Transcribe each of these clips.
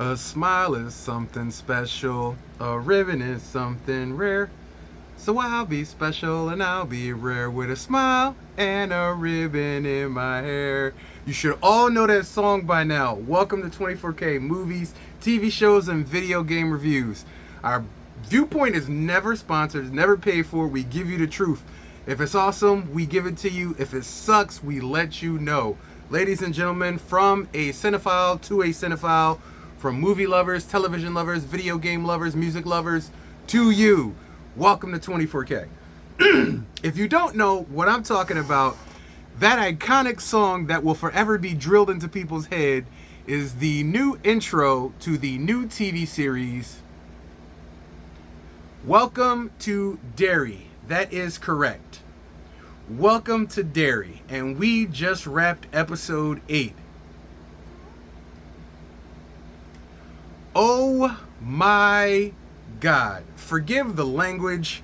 A smile is something special, a ribbon is something rare. So I'll be special and I'll be rare with a smile and a ribbon in my hair. You should all know that song by now. Welcome to 24K Movies, TV shows, and video game reviews. Our viewpoint is never sponsored, never paid for. We give you the truth. If it's awesome, we give it to you. If it sucks, we let you know. Ladies and gentlemen, from a cinephile to a cinephile, from movie lovers, television lovers, video game lovers, music lovers, to you, welcome to 24K. If you don't know what I'm talking about, that iconic song that will forever be drilled into people's head is the new intro to the new TV series, Welcome to Derry. That is correct. Welcome to Derry. And we just wrapped episode 8. Oh my God. Forgive the language.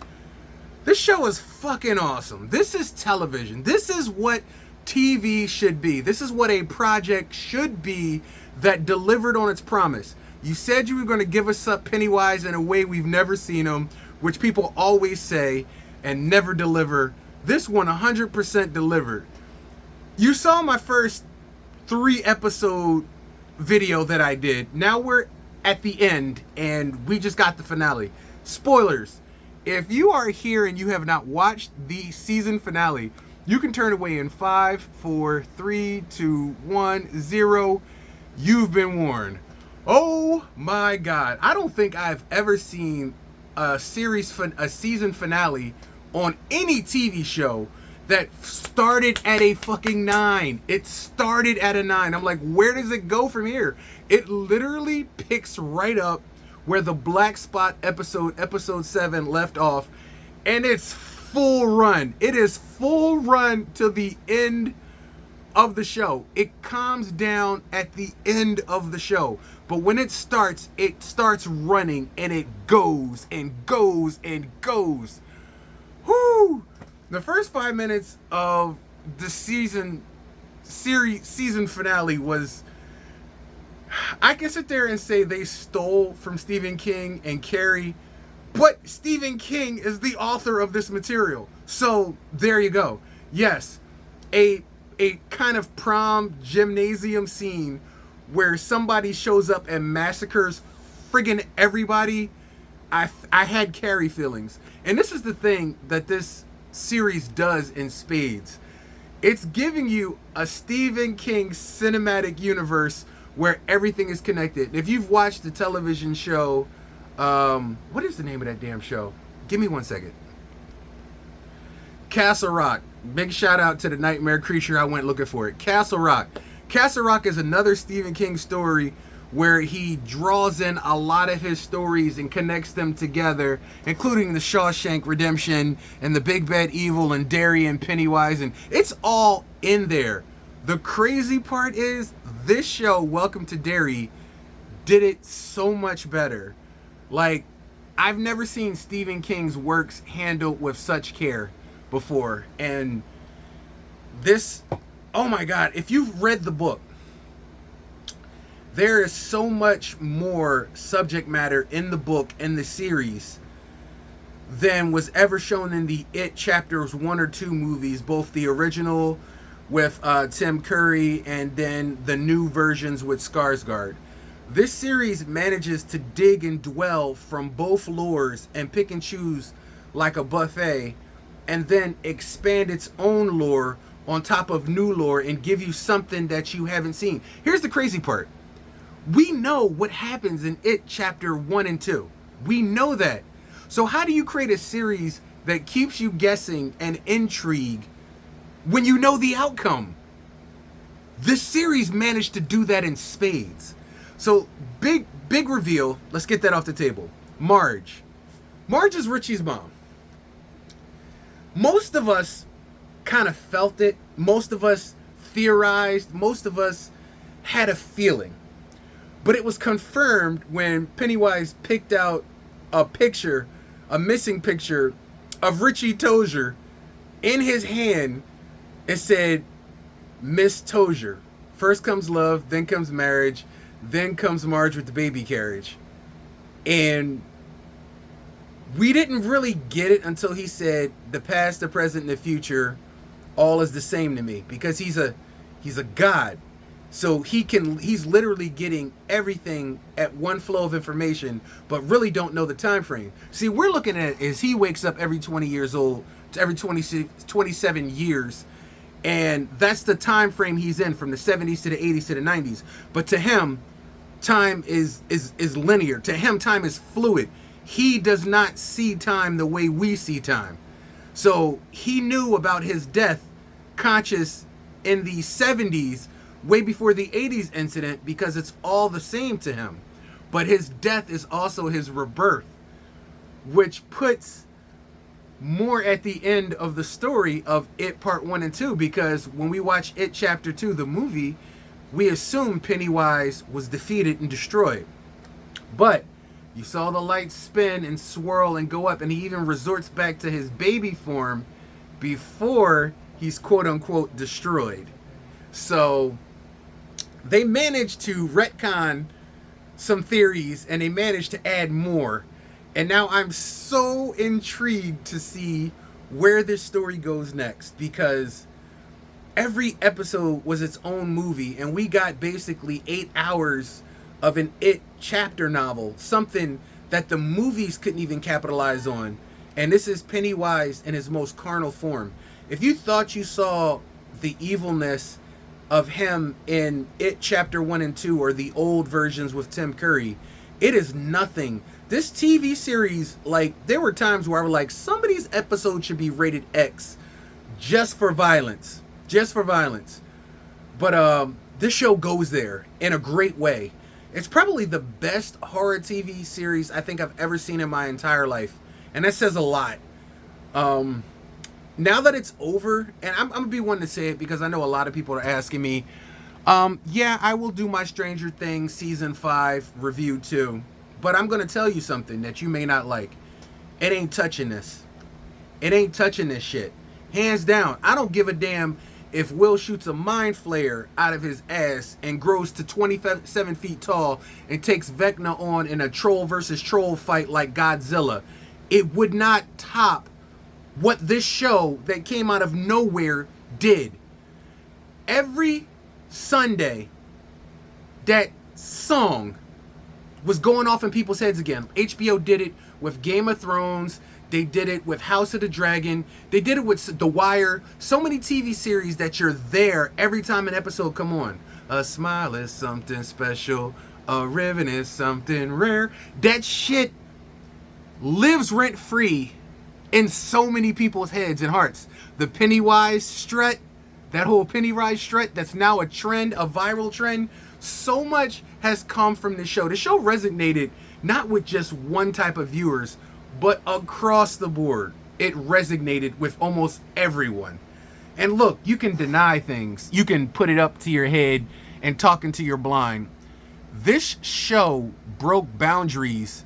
This show is fucking awesome. This is television. This is what TV should be. This is what a project should be that delivered on its promise. You said you were going to give us up Pennywise in a way we've never seen him, which people always say and never deliver. This one 100% delivered. You saw my first 3-episode video that I did. Now we're at the end and we just got the finale. Spoilers. If you are here and you have not watched the season finale, you can turn away in 5, 4, 3, 2, 1, 0. You've been warned. Oh my God. I don't think I've ever seen a season finale on any TV show that started at a fucking 9. It started at a 9. I'm like, where does it go from here? It literally picks right up where the Black Spot episode 7 left off, and it's full run. It is full run to the end of the show. It calms down at the end of the show, but when it starts running, and it goes and goes and goes. Whoo! The first 5 minutes of the season finale was, I can sit there and say they stole from Stephen King and Carrie, but Stephen King is the author of this material. So there you go. Yes, a kind of prom gymnasium scene where somebody shows up and massacres friggin' everybody. I had Carrie feelings. And this is the thing that this series does in spades. It's giving you a Stephen King cinematic universe where everything is connected. If you've watched the television show, what is the name of that damn show? Give me 1 second. Castle Rock. Big shout out to the nightmare creature. I went looking for it. Castle Rock. Castle Rock is another Stephen King story where he draws in a lot of his stories and connects them together, including the Shawshank Redemption and the Big Bad Evil and Derry and Pennywise, and it's all in there. The crazy part is this show, Welcome to Derry, did it so much better. Like, I've never seen Stephen King's works handled with such care before. And this, oh my God, if you've read the book, there is so much more subject matter in the book and the series than was ever shown in the It Chapters 1 or 2 movies, both the original with Tim Curry and then the new versions with Skarsgård. This series manages to dig and dwell from both lores and pick and choose like a buffet, and then expand its own lore on top of new lore and give you something that you haven't seen. Here's the crazy part. We know what happens in It Chapter 1 and 2. We know that. So how do you create a series that keeps you guessing and intrigue when you know the outcome? This series managed to do that in spades. So big reveal. Let's get that off the table. Marge. Marge is Richie's mom. Most of us kind of felt it. Most of us theorized. Most of us had a feeling. But it was confirmed when Pennywise picked out a picture, a missing picture of Richie Tozier in his hand. It said, Miss Tozier. First comes love, then comes marriage, Then comes Marge with the baby carriage. And we didn't really get it until he said, the past, the present, and the future, all is the same to me. Because he's a god. So he's literally getting everything at one flow of information, but really don't know the time frame. See, we're looking at it as he wakes up every 20 years old, to every 27 years, and that's the time frame he's in, from the 70s to the 80s to the 90s. But to him, time is linear. To him, time is fluid. He does not see time the way we see time. So he knew about his death conscious in the 70s, way before the 80s incident, because it's all the same to him. But his death is also his rebirth, which puts more at the end of the story of It Part 1 and 2, because when we watch It Chapter 2, the movie, we assume Pennywise was defeated and destroyed. But you saw the lights spin and swirl and go up, and he even resorts back to his baby form before he's quote-unquote destroyed. So they managed to retcon some theories, and they managed to add more. And now I'm so intrigued to see where this story goes next, because every episode was its own movie, and we got basically 8 hours of an It chapter novel, something that the movies couldn't even capitalize on. And this is Pennywise in his most carnal form. If you thought you saw the evilness of him in It Chapter 1 and 2, or the old versions with Tim Curry, it is nothing. This TV series, like, there were times where I was like, some of these episodes should be rated X just for violence. Just for violence. But this show goes there in a great way. It's probably the best horror TV series I think I've ever seen in my entire life. And that says a lot. Now that it's over, and I'm going to be one to say it because I know a lot of people are asking me, yeah, I will do my Stranger Things Season 5 review too. But I'm going to tell you something that you may not like. It ain't touching this. It ain't touching this shit. Hands down. I don't give a damn if Will shoots a mind flare out of his ass and grows to 27 feet tall and takes Vecna on in a troll versus troll fight like Godzilla. It would not top what this show that came out of nowhere did. Every Sunday, that song was going off in people's heads again. HBO did it with Game of Thrones. They did it with House of the Dragon. They did it with The Wire. So many TV series that you're there every time an episode come on. A smile is something special. A ribbon is something rare. That shit lives rent-free in so many people's heads and hearts. The Pennywise strut, that whole Pennywise strut, that's now a trend, a viral trend. So much has come from this show. The show resonated not with just one type of viewers, but across the board. It resonated with almost everyone. And look, you can deny things. You can put it up to your head and talk into your blind. This show broke boundaries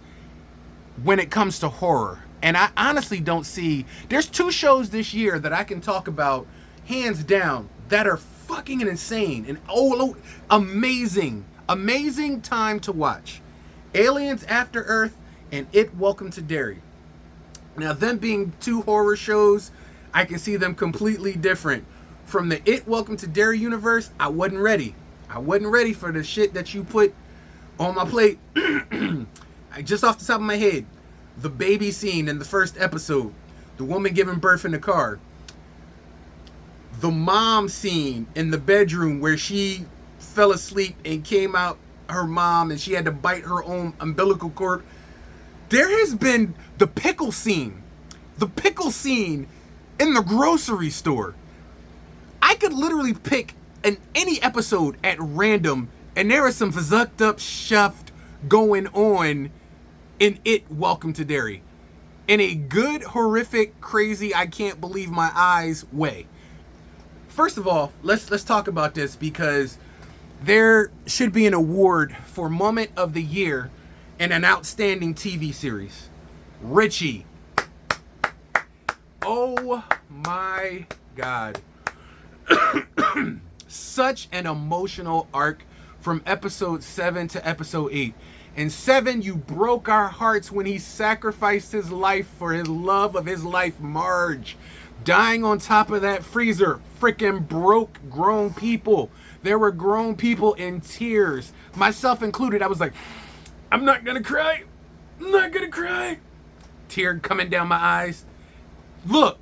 when it comes to horror. And I honestly don't see... There's 2 shows this year that I can talk about, hands down, that are fucking insane and amazing. Amazing time to watch. Aliens After Earth and It Welcome to Derry. Now, them being 2 horror shows, I can see them completely different. From the It Welcome to Derry universe, I wasn't ready. I wasn't ready for the shit that you put on my plate. Just off the top of my head, the baby scene in the first episode, the woman giving birth in the car, the mom scene in the bedroom where she fell asleep and came out her mom and she had to bite her own umbilical cord. There has been the pickle scene in the grocery store. I could literally pick any episode at random, and there is some fucked up stuff going on in It Welcome to Derry. In a good, horrific, crazy, I can't believe my eyes way. First of all, let's talk about this, because there should be an award for Moment of the Year in an outstanding TV series. Richie. Oh my God. Such an emotional arc from episode 7 to episode 8. In 7, you broke our hearts when he sacrificed his life for his love of his life, Marge. Dying on top of that freezer freaking broke grown people. There were grown people in tears, myself included. I was like, I'm not gonna cry. I'm not gonna cry. Tear coming down my eyes. Look,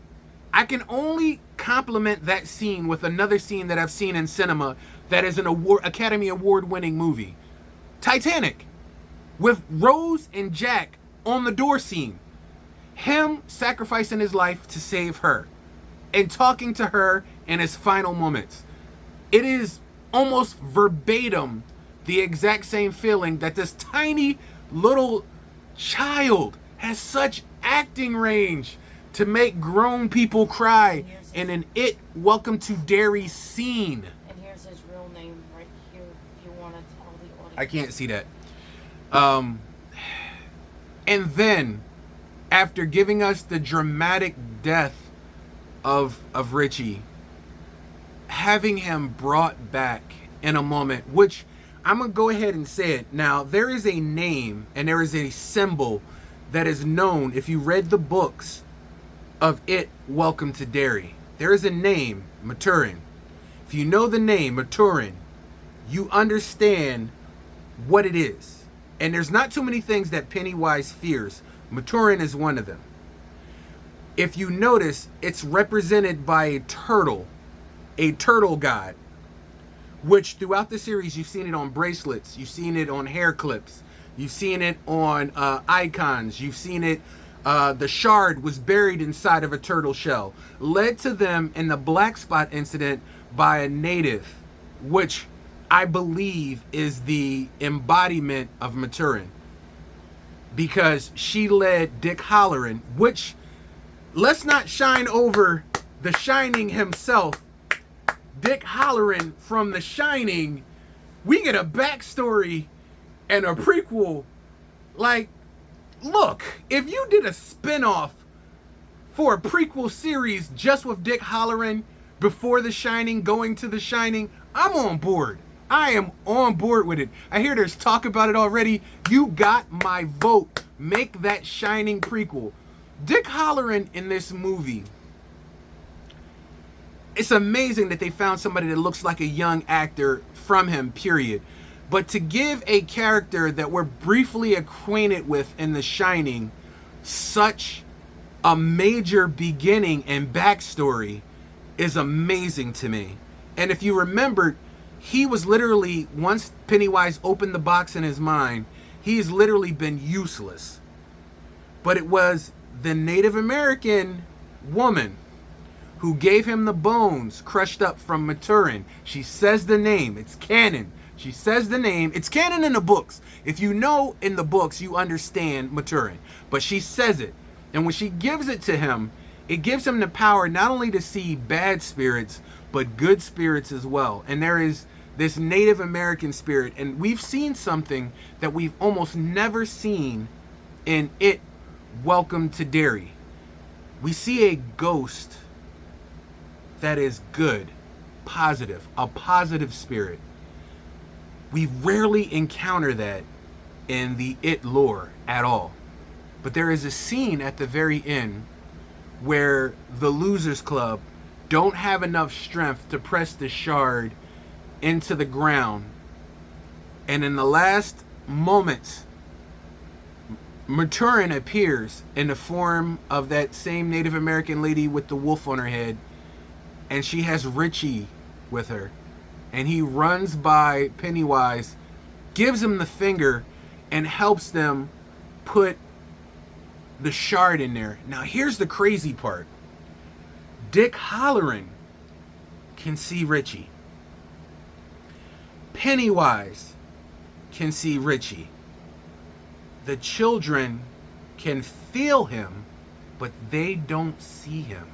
I can only compliment that scene with another scene that I've seen in cinema that is an Academy Award winning movie. Titanic. With Rose and Jack on the door scene. Him sacrificing his life to save her. And talking to her in his final moments. It is almost verbatim the exact same feeling that this tiny little child has such acting range to make grown people cry in an It Welcome to Derry scene. And here's his real name right here if you want to tell the audience. I can't see that. And then, after giving us the dramatic death of Richie, having him brought back in a moment, which I'm going to go ahead and say it. Now, there is a name and there is a symbol that is known if you read the books of It Welcome to Derry. There is a name, Maturin. If you know the name, Maturin, you understand what it is. And there's not too many things that Pennywise fears. Maturin is one of them. If you notice, it's represented by a turtle god, which throughout the series, you've seen it on bracelets, you've seen it on hair clips, you've seen it on icons, you've seen it, the shard was buried inside of a turtle shell, led to them in the black spot incident by a native, which I believe is the embodiment of Maturin, because she led Dick Halloran, which, let's not shine over The Shining himself. Dick Halloran from The Shining, we get a backstory and a prequel. Like, look, if you did a spinoff for a prequel series just with Dick Halloran before The Shining, going to The Shining, I'm on board. I am on board with it. I hear there's talk about it already. You got my vote. Make that Shining prequel. Dick Halloran in this movie, it's amazing that they found somebody that looks like a young actor from him, period. But to give a character that we're briefly acquainted with in The Shining such a major beginning and backstory is amazing to me. And if you remember, he was literally, once Pennywise opened the box in his mind, he's literally been useless. But it was the Native American woman who gave him the bones crushed up from Maturin. She says the name. It's canon. She says the name. It's canon in the books. If you know in the books, you understand Maturin. But she says it. And when she gives it to him, it gives him the power not only to see bad spirits, but good spirits as well. And there is this Native American spirit. And we've seen something that we've almost never seen in It Welcome to Derry. We see a ghost that is good, positive, a positive spirit. We rarely encounter that in the It lore at all. But there is a scene at the very end where the Losers Club don't have enough strength to press the shard into the ground. And in the last moments, Maturin appears in the form of that same Native American lady with the wolf on her head. And she has Richie with her. And he runs by Pennywise, gives him the finger, and helps them put the shard in there. Now here's the crazy part. Dick Halloran can see Richie. Pennywise can see Richie. The children can feel him, but they don't see him.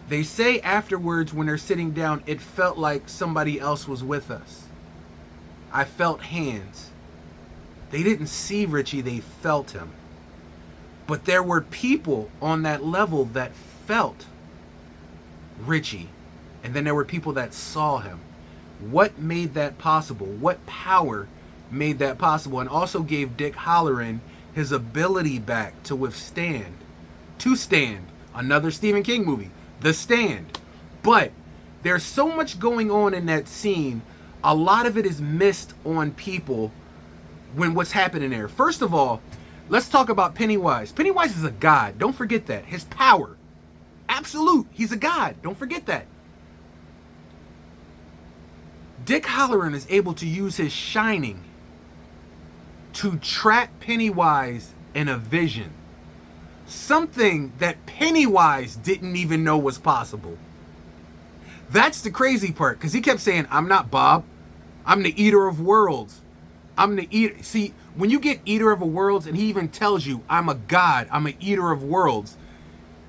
They say afterwards when they're sitting down, it felt like somebody else was with us. I felt hands. They didn't see Richie, they felt him. But there were people on that level that felt Richie. And then there were people that saw him. What made that possible? What power made that possible? And also gave Dick Hallorann his ability back to stand. Another Stephen King movie, The Stand. But there's so much going on in that scene. A lot of it is missed on people when what's happening there. First of all, let's talk about Pennywise. Pennywise is a god. Don't forget that. His power. Absolute. He's a god. Don't forget that. Dick Hallorann is able to use his shining to trap Pennywise in a vision. Something that Pennywise didn't even know was possible. That's the crazy part, because he kept saying, I'm not Bob. I'm the eater of worlds. I'm the eater. See, when you get eater of worlds, and he even tells you, I'm a god, I'm an eater of worlds,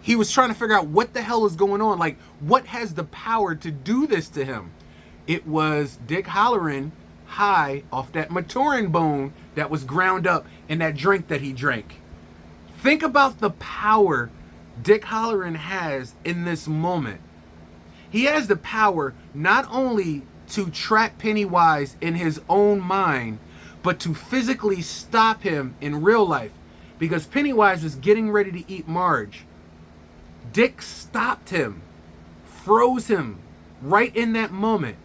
he was trying to figure out what the hell is going on. Like, what has the power to do this to him? It was Dick Hallorann high off that maturin bone that was ground up in that drink that he drank. Think about the power Dick Hallorann has in this moment. He has the power not only to trap Pennywise in his own mind, but to physically stop him in real life. Because Pennywise was getting ready to eat Marge. Dick stopped him, froze him right in that moment,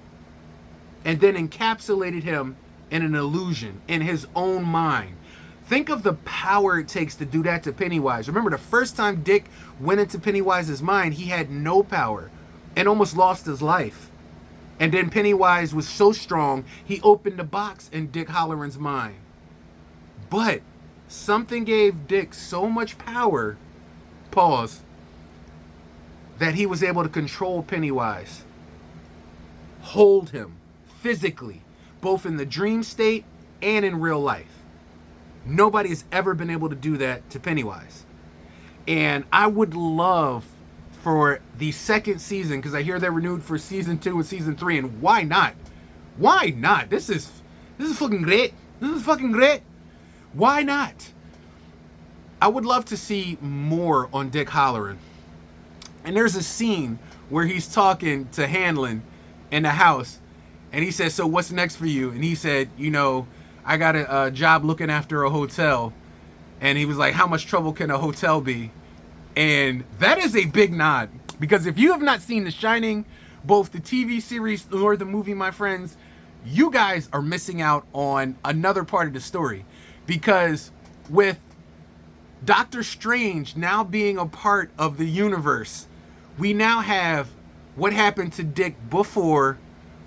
and then encapsulated him in an illusion in his own mind. Think of the power it takes to do that to Pennywise. Remember, the first time Dick went into Pennywise's mind, he had no power and almost lost his life. And then Pennywise was so strong, he opened the box in Dick Hallorann's mind. But something gave Dick so much power, that he was able to control Pennywise, hold him physically, both in the dream state and in real life. Nobody has ever been able to do that to Pennywise. And I would love for the second season, because I hear they're renewed for season 2 and season 3, and why not? Why not? This is fucking great. This is fucking great. Why not? I would love to see more on Dick Hallorann. And there's a scene where he's talking to Hanlon in the house, and he says, so what's next for you? And he said, I got a job looking after a hotel. And he was like, how much trouble can a hotel be? And that is a big nod, because if you have not seen The Shining, both the TV series or the movie, my friends, you guys are missing out on another part of the story. Because with Doctor Strange now being a part of the universe, we now have what happened to Dick before,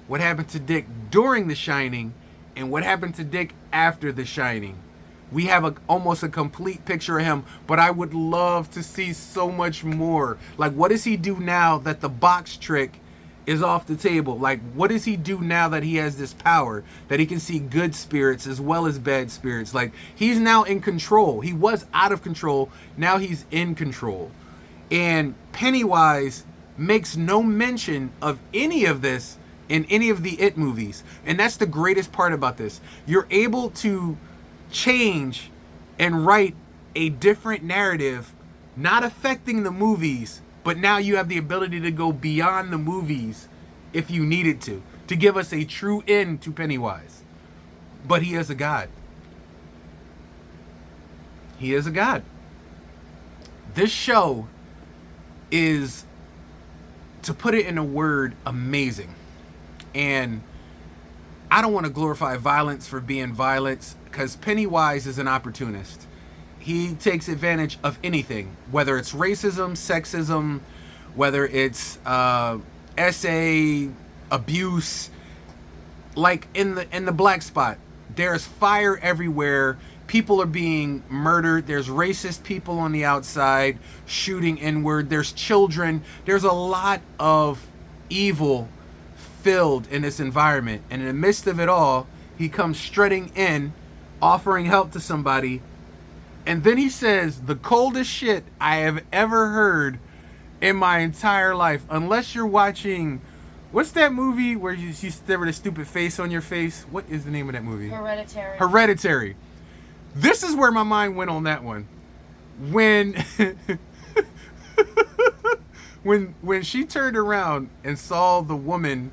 what happened to Dick during The Shining, and what happened to Dick after The Shining. We have almost a complete picture of him, but I would love to see so much more. Like, what does he do now that the box trick is off the table? Like, what does he do now that he has this power, that he can see good spirits as well as bad spirits? Like, he's now in control. He was out of control. Now he's in control. And Pennywise makes no mention of any of this in any of the It movies. And that's the greatest part about this. You're able to change and write a different narrative, not affecting the movies, but now you have the ability to go beyond the movies if you needed to give us a true end to Pennywise. But he is a god. He is a god. This show is, to put it in a word, amazing. And I don't want to glorify violence for being violence, because Pennywise is an opportunist. He takes advantage of anything, whether it's racism, sexism, whether it's SA abuse. Like in the black spot, there's fire everywhere. People are being murdered. There's racist people on the outside shooting inward. There's children. There's a lot of evil filled in this environment. And in the midst of it all, he comes strutting in, offering help to somebody. And then he says the coldest shit I have ever heard in my entire life. Unless you're watching, what's that movie where you there with a stupid face on your face? What is the name of that movie? Hereditary. Hereditary. This is where my mind went on that one. When when she turned around and saw the woman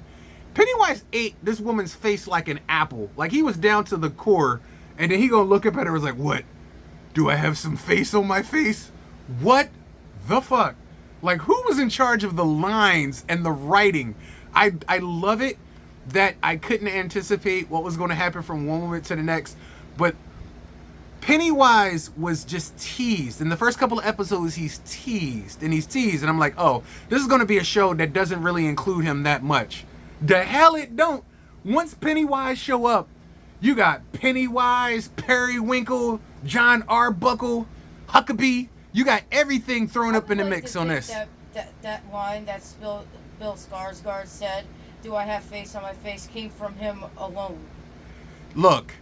Pennywise ate this woman's face like an apple. Like he was down to the core, and then he gonna look up at her and was like, what? Do I have some face on my face? What the fuck? Like, who was in charge of the lines and the writing? I love it that I couldn't anticipate what was going to happen from one moment to the next, but Pennywise was just teased. In the first couple of episodes, he's teased, and I'm like, oh, this is going to be a show that doesn't really include him that much. The hell it don't. Once Pennywise show up, you got Pennywise, Periwinkle, John Arbuckle, Huckabee. You got everything thrown up in the mix on this. That line that Bill Skarsgård said, "Do I have face on my face?" came from him alone. Look,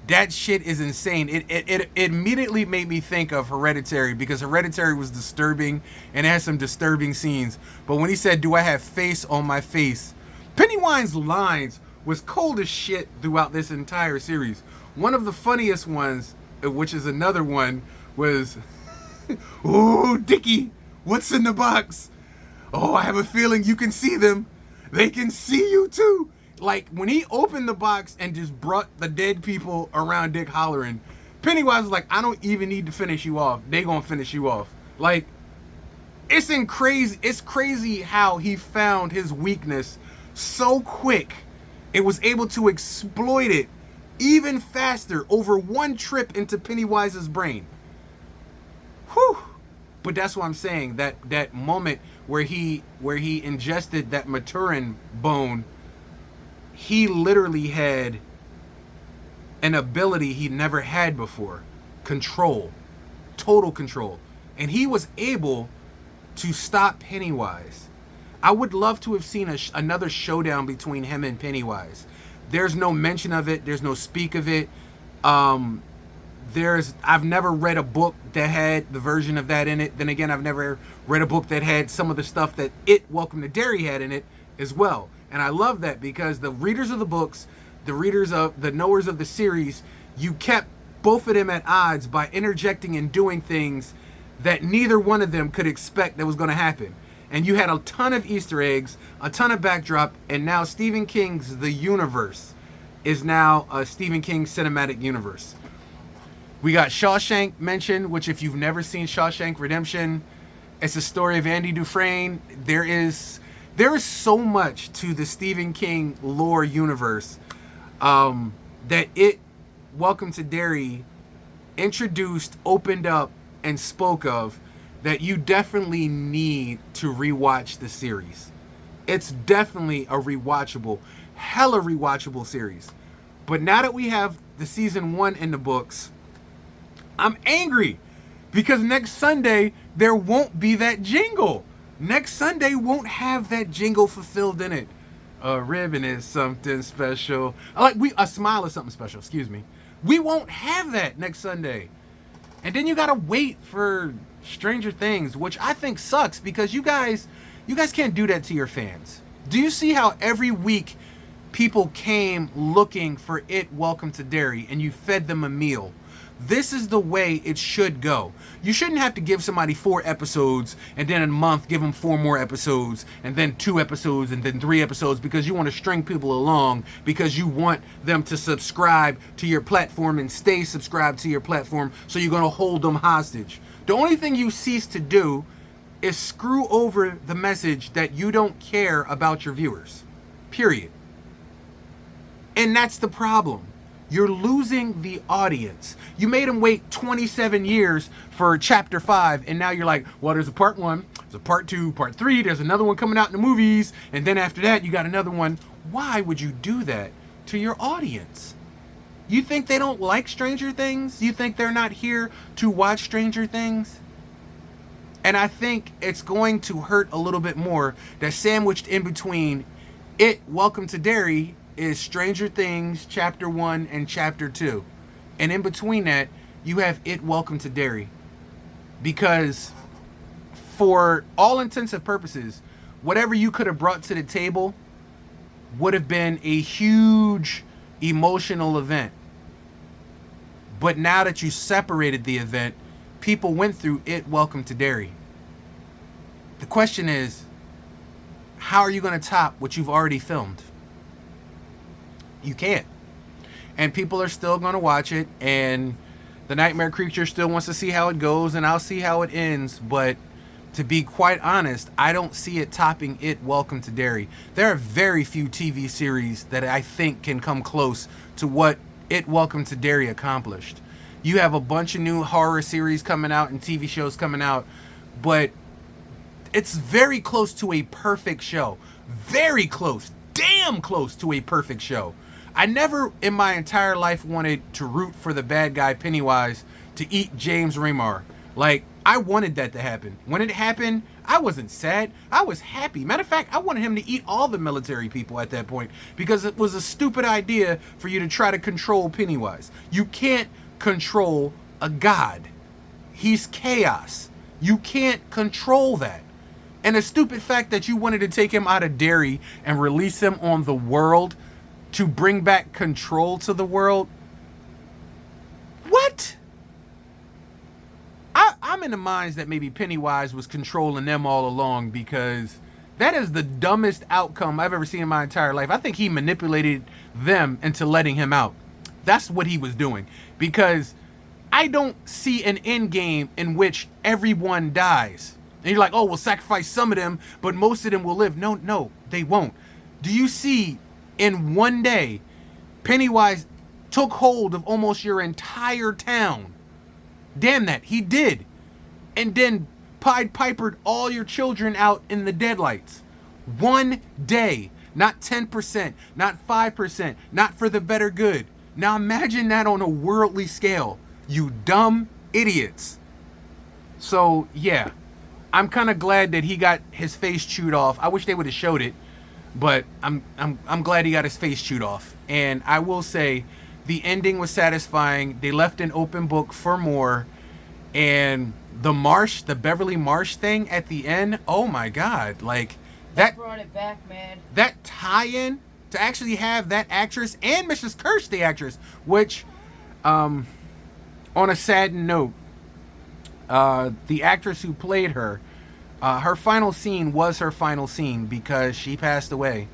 that shit is insane. It immediately made me think of Hereditary, because Hereditary was disturbing and it had some disturbing scenes. But when he said, "Do I have face on my face?" Pennywise's lines was cold as shit throughout this entire series. One of the funniest ones, which is another one, was, "Ooh, Dickie, what's in the box? Oh, I have a feeling you can see them. They can see you too." Like, when he opened the box and just brought the dead people around Dick hollering, Pennywise was like, I don't even need to finish you off. They gonna finish you off. Like, it's crazy how he found his weakness so quick. It was able to exploit it even faster over one trip into Pennywise's brain. Whew. But that's what I'm saying. That moment where he ingested that Maturin bone, he literally had an ability he never had before. Control. Total control. And he was able to stop Pennywise. I would love to have seen another showdown between him and Pennywise. There's no mention of it. There's no speak of it. I've never read a book that had the version of that in it. Then again, I've never read a book that had some of the stuff that Welcome to Derry had in it as well. And I love that, because the readers of the books, the knowers of the series, you kept both of them at odds by interjecting and doing things that neither one of them could expect that was going to happen. And you had a ton of Easter eggs, a ton of backdrop, and now Stephen King's The Universe is now a Stephen King cinematic universe. We got Shawshank mentioned, which, if you've never seen Shawshank Redemption, it's a story of Andy Dufresne. There is so much to the Stephen King lore universe that Welcome to Derry introduced, opened up, and spoke of, that you definitely need to rewatch the series. It's definitely a hella rewatchable series. But now that we have the season 1 in the books, I'm angry, because next Sunday there won't be that jingle. Next Sunday won't have that jingle fulfilled in it. A ribbon is something special. A smile is something special, excuse me. We won't have that next Sunday. And then you gotta wait for Stranger Things, which I think sucks, because you guys can't do that to your fans. Do you see how every week people came looking for Welcome to Derry, and you fed them a meal? This is the way it should go. You shouldn't have to give somebody 4 episodes and then in a month give them 4 more episodes and then 2 episodes and then 3 episodes, because you want to string people along, because you want them to subscribe to your platform and stay subscribed to your platform, so you're going to hold them hostage. The only thing you cease to do is screw over the message that you don't care about your viewers. Period. And that's the problem. You're losing the audience. You made them wait 27 years for chapter 5, and now you're like, well, there's a part 1, there's a part 2, part 3, there's another one coming out in the movies, and then after that you got another one. Why would you do that to your audience? You think they don't like Stranger Things? You think they're not here to watch Stranger Things? And I think it's going to hurt a little bit more that sandwiched in between Welcome to Derry is Stranger Things Chapter 1 and Chapter 2. And in between that, you have Welcome to Derry. Because for all intents and purposes, whatever you could have brought to the table would have been a huge emotional event. But now that you separated the event, people went through Welcome to Derry. The question is, how are you going to top what you've already filmed? You can't. And people are still going to watch it, and the Nightmare Creature still wants to see how it goes, and I'll see how it ends. But to be quite honest, I don't see it topping It Welcome to Derry. There are very few TV series that I think can come close to what It Welcome to Derry accomplished. You have a bunch of new horror series coming out and TV shows coming out, but it's very close to a perfect show. Very close. Damn close to a perfect show. I never in my entire life wanted to root for the bad guy Pennywise to eat James Remar. Like, I wanted that to happen. When it happened, I wasn't sad. I was happy. Matter of fact, I wanted him to eat all the military people at that point because it was a stupid idea for you to try to control Pennywise. You can't control a god. He's chaos. You can't control that. And the stupid fact that you wanted to take him out of Derry and release him on the world to bring back control to the world. What? I'm in the minds that maybe Pennywise was controlling them all along, because that is the dumbest outcome I've ever seen in my entire life. I think he manipulated them into letting him out. That's what he was doing. Because I don't see an end game in which everyone dies. And you're like, oh, we'll sacrifice some of them, but most of them will live. No, they won't. Do you see in one day, Pennywise took hold of almost your entire town? Damn that, he did. And then Pied Pipered all your children out in the deadlights. One day. Not 10%, not 5%, not for the better good. Now imagine that on a worldly scale. You dumb idiots. So, yeah. I'm kind of glad that he got his face chewed off. I wish they would have showed it, but I'm glad he got his face chewed off. And I will say, the ending was satisfying. They left an open book for more, and the Beverly Marsh thing at the end. Oh my God! Like that brought it back, man. That tie-in to actually have that actress and Mrs. Kirsch, the actress, which, on a sad note, the actress who played her, her final scene was her final scene because she passed away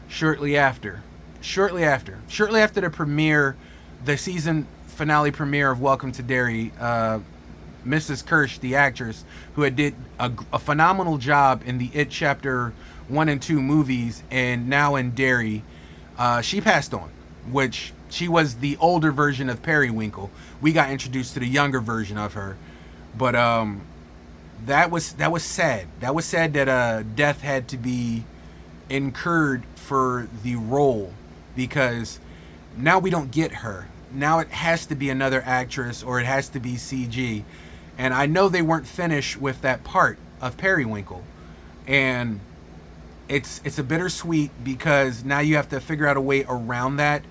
shortly after the premiere, the season finale premiere of Welcome to Derry. Mrs. Kirsch, the actress, who had did a phenomenal job in the It Chapter 1 and 2 movies and now in Derry, she passed on, which she was the older version of Periwinkle. We got introduced to the younger version of her. But that was sad. That was sad that death had to be incurred for the role, because now we don't get her. Now it has to be another actress, or it has to be CG. And I know they weren't finished with that part of Periwinkle. And it's a bittersweet, because now you have to figure out a way around that,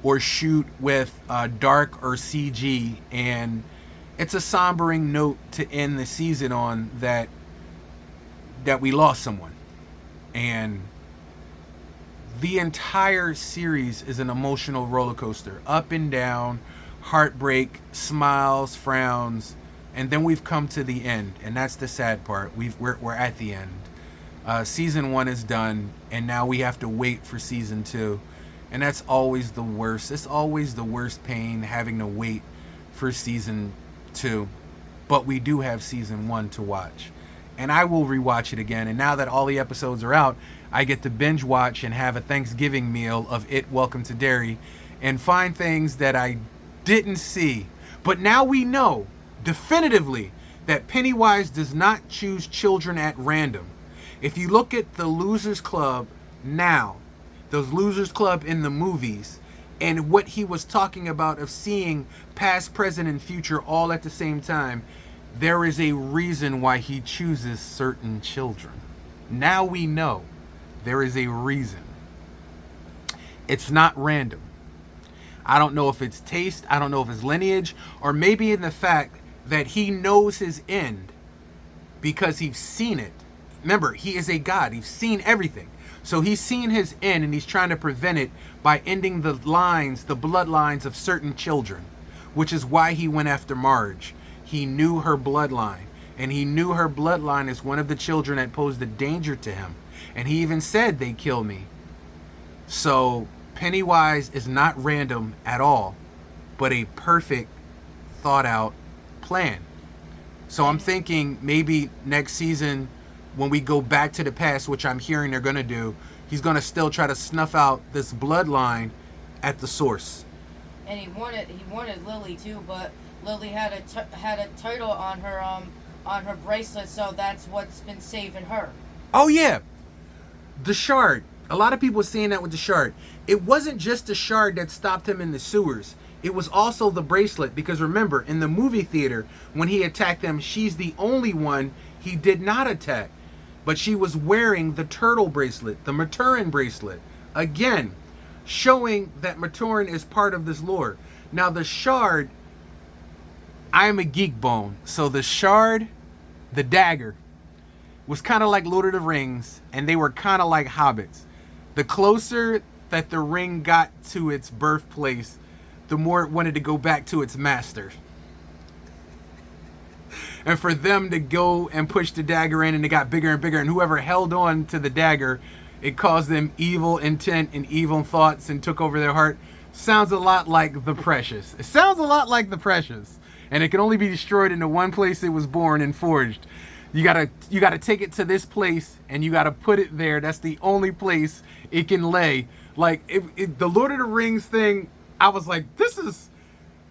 or shoot with dark or CG. And it's a sombering note to end the season on, that we lost someone. And the entire series is an emotional roller coaster, up and down, heartbreak, smiles, frowns, and then we've come to the end, and that's the sad part. We're at the end. Season 1 is done, and now we have to wait for season 2, and that's always the worst. It's always the worst pain, having to wait for season 2, but we do have season 1 to watch, and I will rewatch it again. And now that all the episodes are out, I get to binge watch and have a Thanksgiving meal of It Welcome to Derry, and find things that I didn't see. But now we know definitively that Pennywise does not choose children at random. If you look at the Losers Club now, those Losers Club in the movies, and what he was talking about of seeing past, present, and future all at the same time, there is a reason why he chooses certain children. Now we know there is a reason. It's not random. I don't know if it's taste, I don't know if it's lineage, or maybe in the fact that he knows his end because he's seen it. Remember, he is a god. He's seen everything. So he's seen his end, and he's trying to prevent it by ending the bloodlines of certain children, which is why he went after Marge. He knew her bloodline, and he knew her bloodline as one of the children that posed a danger to him. And he even said, "They kill me." So Pennywise is not random at all, but a perfect, thought out plan. So I'm thinking maybe next season, when we go back to the past, which I'm hearing they're going to do, he's going to still try to snuff out this bloodline at the source. And he wanted Lily too, but Lily had a title on her bracelet, so that's what's been saving her. Oh yeah, the shard. A lot of people were saying that with the shard. It wasn't just the shard that stopped him in the sewers. It was also the bracelet, because remember, in the movie theater, when he attacked them, she's the only one he did not attack. But she was wearing the turtle bracelet, the Maturin bracelet. Again, showing that Maturin is part of this lore. Now the shard, I am a geek bone, so the shard, the dagger, was kind of like Lord of the Rings, and they were kind of like hobbits. The closer that the ring got to its birthplace, the more it wanted to go back to its master. And for them to go and push the dagger in, and it got bigger and bigger, and whoever held on to the dagger, it caused them evil intent and evil thoughts and took over their heart. Sounds a lot like the Precious. It sounds a lot like the Precious. And it can only be destroyed in the one place it was born and forged. You gotta take it to this place, and you gotta put it there. That's the only place it can lay. Like the Lord of the Rings thing, I was like, this is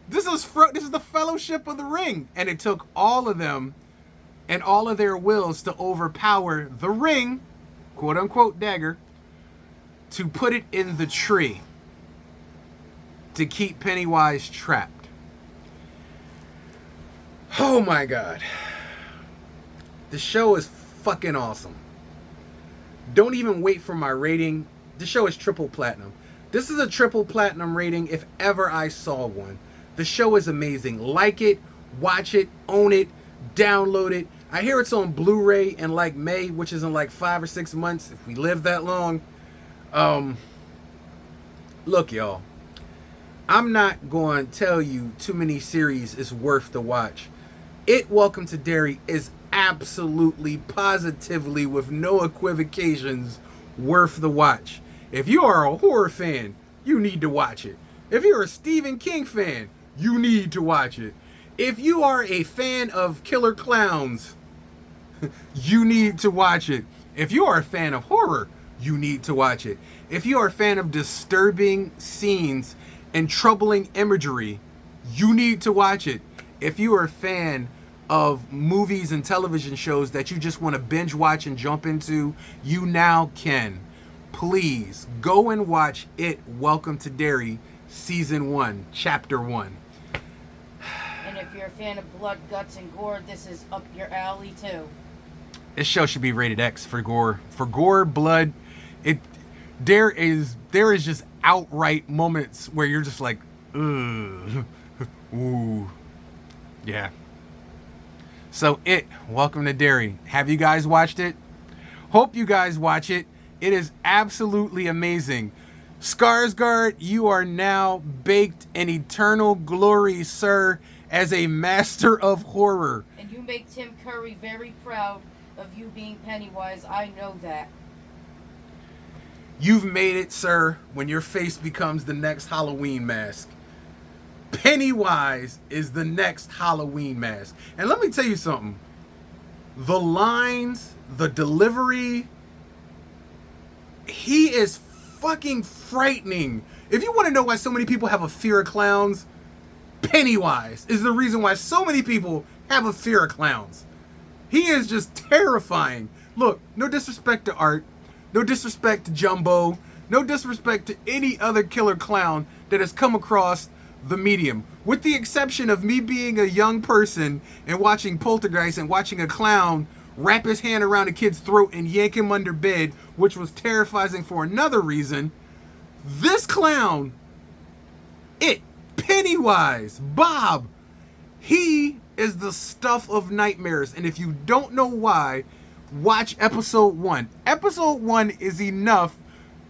the Fellowship of the Ring, and it took all of them and all of their wills to overpower the ring, quote unquote dagger, to put it in the tree to keep Pennywise trapped. Oh my God. The show is fucking awesome. Don't even wait for my rating. The show is triple platinum. This is a triple platinum rating if ever I saw one. The show is amazing. Like it, watch it, own it, download it. I hear it's on Blu-ray in like May, which is in like 5 or 6 months if we live that long. Look, y'all, I'm not going to tell you too many series is worth the watch. Welcome to Derry is absolutely, positively, with no equivocations, worth the watch. If you are a horror fan, you need to watch it. If you're a Stephen King fan, you need to watch it. If you are a fan of killer clowns, you need to watch it. If you are a fan of horror, you need to watch it. If you are a fan of disturbing scenes and troubling imagery, you need to watch it. If you are a fan of movies and television shows that you just want to binge watch and jump into, you now can. Please go and watch it. Welcome to Derry, Season 1, Chapter 1. And if you're a fan of blood, guts, and gore, this is up your alley too. This show should be rated X for gore. For gore, blood, there is just outright moments where you're just like, ugh, ooh, yeah. So Welcome to Derry. Have you guys watched it? Hope you guys watch it. It is absolutely amazing. Skarsgård, you are now baked in eternal glory, sir, as a master of horror. And you make Tim Curry very proud of you being Pennywise. I know that. You've made it, sir, when your face becomes the next Halloween mask. Pennywise is the next Halloween mask. And let me tell you something. The lines, the delivery, he is fucking frightening. If you want to know why so many people have a fear of clowns, Pennywise is the reason why so many people have a fear of clowns. He is just terrifying. Look, no disrespect to Art, no disrespect to Jumbo, no disrespect to any other killer clown that has come across the medium, with the exception of me being a young person and watching Poltergeist and watching a clown wrap his hand around a kid's throat and yank him under bed, which was terrifying for another reason. This clown, Pennywise, Bob, he is the stuff of nightmares. And if you don't know why, watch episode 1. Episode 1 is enough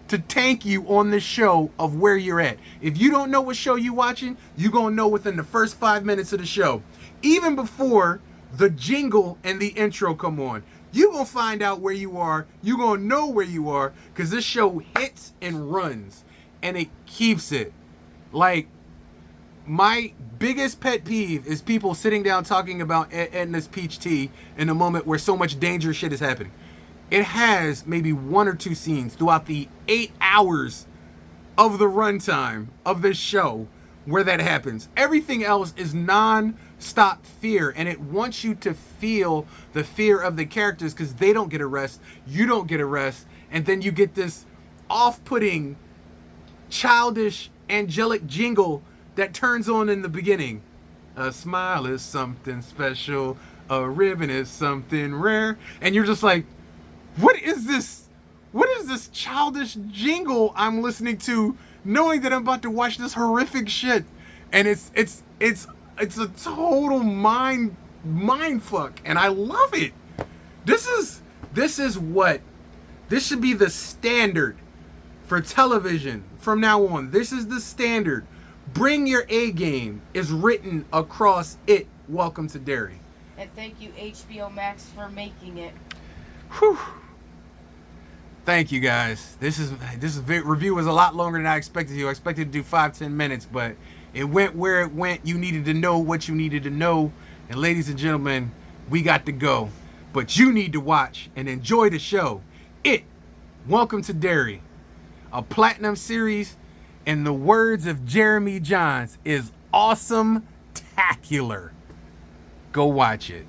to tank you on the show of where you're at. If you don't know what show you're watching, you're going to know within the first 5 minutes of the show. Even before the jingle and the intro come on. You're going to find out where you are. You're going to know where you are, because this show hits and runs. and it keeps it. Like, my biggest pet peeve is people sitting down talking about Edna's peach tea in a moment where so much dangerous shit is happening. It has maybe 1 or 2 scenes throughout the 8 hours of the runtime of this show where that happens. Everything else is non-stop fear, and it wants you to feel the fear of the characters because they don't get a rest, you don't get a rest, and then you get this off-putting, childish, angelic jingle that turns on in the beginning. A smile is something special, a ribbon is something rare, and you're just like, what is this? What is this childish jingle I'm listening to, knowing that I'm about to watch this horrific shit? And it's a total mind fuck, and I love it. This should be the standard for television from now on. This is the standard. Bring your A game is written across it. Welcome to Derry. And thank you, HBO Max, for making it. Whew. Thank you, guys. This review was a lot longer than I expected to. I expected to do 5-10 minutes, but it went where it went. You needed to know what you needed to know. And ladies and gentlemen, we got to go. But you need to watch and enjoy the show. Welcome to Derry. A platinum series, in the words of Jeremy Johns, is awesome-tacular. Go watch it.